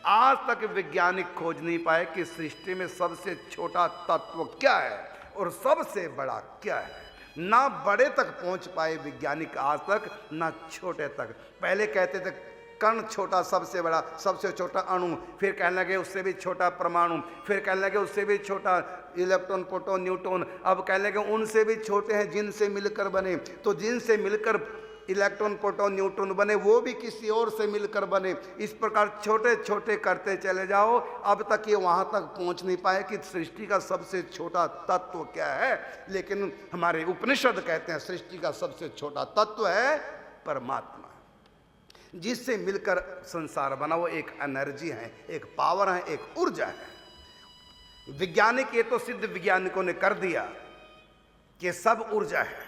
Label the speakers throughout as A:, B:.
A: आज तक वैज्ञानिक खोज नहीं पाए कि सृष्टि में सबसे छोटा तत्व क्या है और सबसे बड़ा क्या है। ना बड़े तक पहुंच पाए वैज्ञानिक आज तक, ना छोटे तक। पहले कहते थे कण छोटा सबसे बड़ा, सबसे छोटा अणु, फिर कहने लगे उससे भी छोटा परमाणु, फिर कहने लगे उससे भी छोटा इलेक्ट्रॉन, प्रोटॉन, न्यूट्रॉन, अब कहने लगे उनसे भी छोटे हैं जिनसे मिलकर बने। तो जिनसे मिलकर इलेक्ट्रॉन, प्रोटॉन, न्यूट्रॉन बने वो भी किसी और से मिलकर बने। इस प्रकार छोटे छोटे करते चले जाओ, अब तक ये वहाँ तक पहुँच नहीं पाए कि सृष्टि का सबसे छोटा तत्व क्या है। लेकिन हमारे उपनिषद कहते हैं सृष्टि का सबसे छोटा तत्व है परमात्मा, जिससे मिलकर संसार बना। वो एक एनर्जी है, एक पावर है, एक ऊर्जा है। वैज्ञानिक, ये तो सिद्ध वैज्ञानिकों ने कर दिया कि सब ऊर्जा है,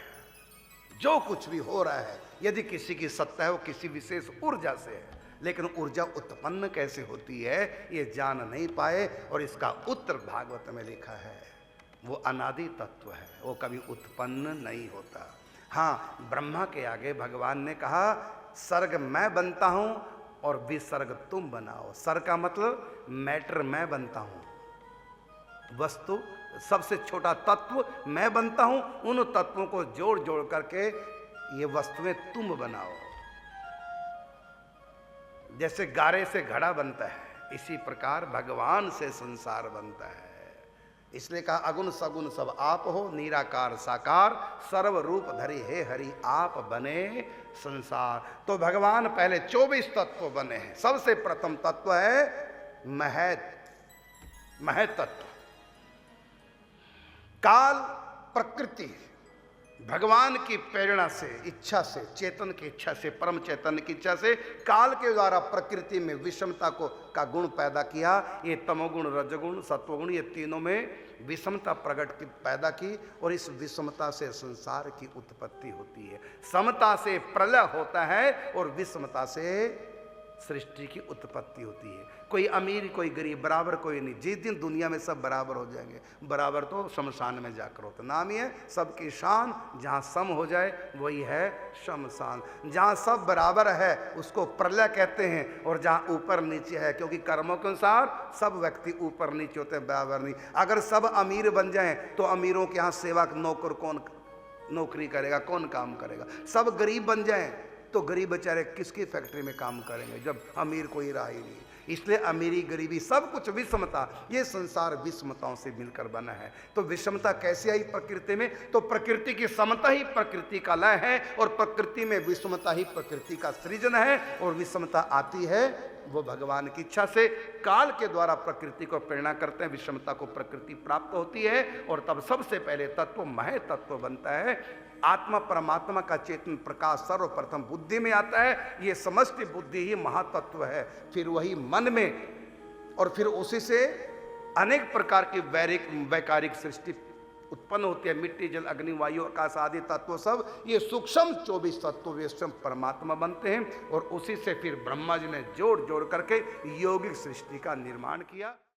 A: जो कुछ भी हो रहा है यदि किसी की सत्ता है वो किसी विशेष ऊर्जा से है। लेकिन ऊर्जा उत्पन्न कैसे होती है ये जान नहीं पाए, और इसका उत्तर भागवत में लिखा है। वो अनादि तत्व है, वो कभी उत्पन्न नहीं होता। हाँ, ब्रह्मा के आगे भगवान ने कहा सर्ग मैं बनता हूं और विसर्ग तुम बनाओ। सर्ग का मतलब मैटर, मैं बनता हूं, वस्तु सबसे छोटा तत्व मैं बनता हूं, उन तत्वों को जोड़ जोड़ करके ये वस्तुएं तुम बनाओ। जैसे गारे से घड़ा बनता है, इसी प्रकार भगवान से संसार बनता है। इसलिए कहा अगुण सगुण सब आप हो, निराकार साकार, सर्व रूप धरि हे हरि आप बने संसार। तो भगवान पहले 24 तत्व बने हैं। सबसे प्रथम तत्व है महत तत्व। काल, प्रकृति, भगवान की प्रेरणा से, इच्छा से, चेतन की इच्छा से, परम चेतन की इच्छा से काल के द्वारा प्रकृति में विषमता का गुण पैदा किया। ये तमोगुण, रजगुण, सत्वगुण, ये तीनों में विषमता प्रकट की पैदा की, और इस विषमता से संसार की उत्पत्ति होती है। समता से प्रलय होता है और विषमता से सृष्टि की उत्पत्ति होती है। कोई अमीर, कोई गरीब, बराबर कोई नहीं। जिस दिन दुनिया में सब बराबर हो जाएंगे, बराबर तो शमशान में जाकर होता। नाम ही है सबकी शान, जहाँ सम हो जाए वही है शमशान। जहाँ सब बराबर है उसको प्रलय कहते हैं, और जहाँ ऊपर नीचे है, क्योंकि कर्मों के अनुसार सब व्यक्ति ऊपर नीचे होते हैं, बराबर नहीं। अगर सब अमीर बन जाएं तो अमीरों के यहाँ सेवा नौकर कौन नौकरी करेगा, कौन काम करेगा? सब गरीब बन जाएं तो गरीब बेचारे किसकी फैक्ट्री में काम करेंगे जब अमीर कोई रहा ही नहीं। इसलिए अमीरी, गरीबी, सब कुछ विषमता, ये संसार विषमताओं से मिलकर बना है। तो विषमता कैसे आई प्रकृति में? तो प्रकृति की समता ही प्रकृति का लय है, और प्रकृति में विषमता ही प्रकृति का सृजन है। और विषमता आती है वो भगवान की इच्छा से। काल के द्वारा प्रकृति को प्रेरणा करते हैं, विषमता को प्रकृति प्राप्त होती है, और तब सबसे पहले तत्व मह तत्व बनता है। आत्मा परमात्मा का चेतन प्रकाश सर्वप्रथम बुद्धि में आता है। ये समष्टि बुद्धि ही महातत्व है। फिर वही मन में, और फिर उसी से अनेक प्रकार की वैकारिक सृष्टि उत्पन्न होती है। मिट्टी, जल, अग्नि, वायु, आकाश आदि तत्व सब ये सूक्ष्म 24 तत्व वे स्वयं परमात्मा बनते हैं, और उसी से फिर ब्रह्मा जी ने जोड़ जोड़ करके यौगिक सृष्टि का निर्माण किया।